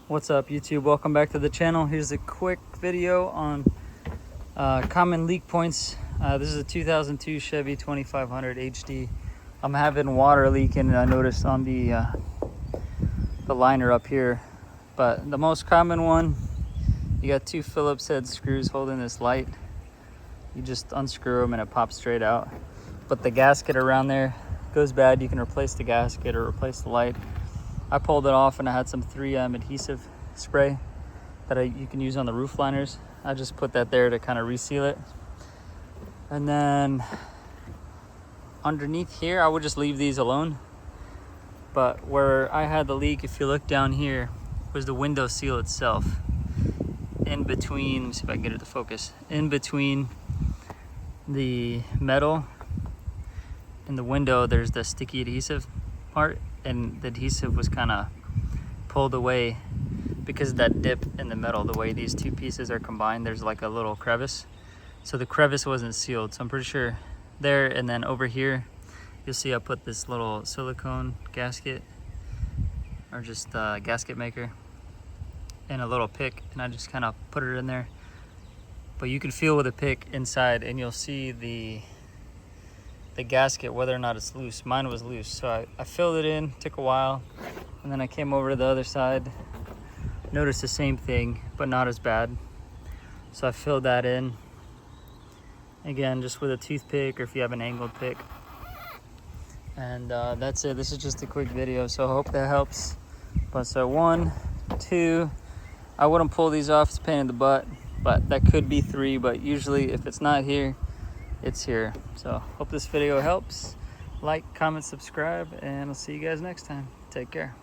What's up, YouTube? Welcome back to the channel. Here's a quick video on common leak points. This is a 2002 Chevy 2500 HD. I'm having water leaking, I noticed on the liner up here. But the most common one, you got two Phillips head screws holding this light. You just unscrew them and it pops straight out. But the gasket around there goes bad. You can replace the gasket or replace the light. I pulled it off and I had some 3M adhesive spray that you can use on the roof liners. I just put that there to kind of reseal it. And then underneath here, I would just leave these alone. But where I had the leak, if you look down here, was the window seal itself. In between, let me see if I can get it to focus. In between the metal and the window, there's the sticky adhesive part, and the adhesive was kind of pulled away because of that dip in the metal. The way these two pieces are combined, there's like a little crevice. So the crevice wasn't sealed. So I'm pretty sure there, and then over here, you'll see I put this little silicone gasket, or just gasket maker, and a little pick, and I just kind of put it in there. But you can feel with a pick inside, and you'll see the gasket, whether or not it's loose. Mine was loose, so I filled it in, took a while, and then I came over to the other side, noticed the same thing, but not as bad. So I filled that in, again, just with a toothpick, or if you have an angled pick. And that's it. This is just a quick video, so I hope that helps. But so 1, 2, I wouldn't pull these off, it's a pain in the butt, but that could be 3, but usually if it's not here, it's here. So hope this video helps. Like, comment, subscribe, and I'll see you guys next time. Take care.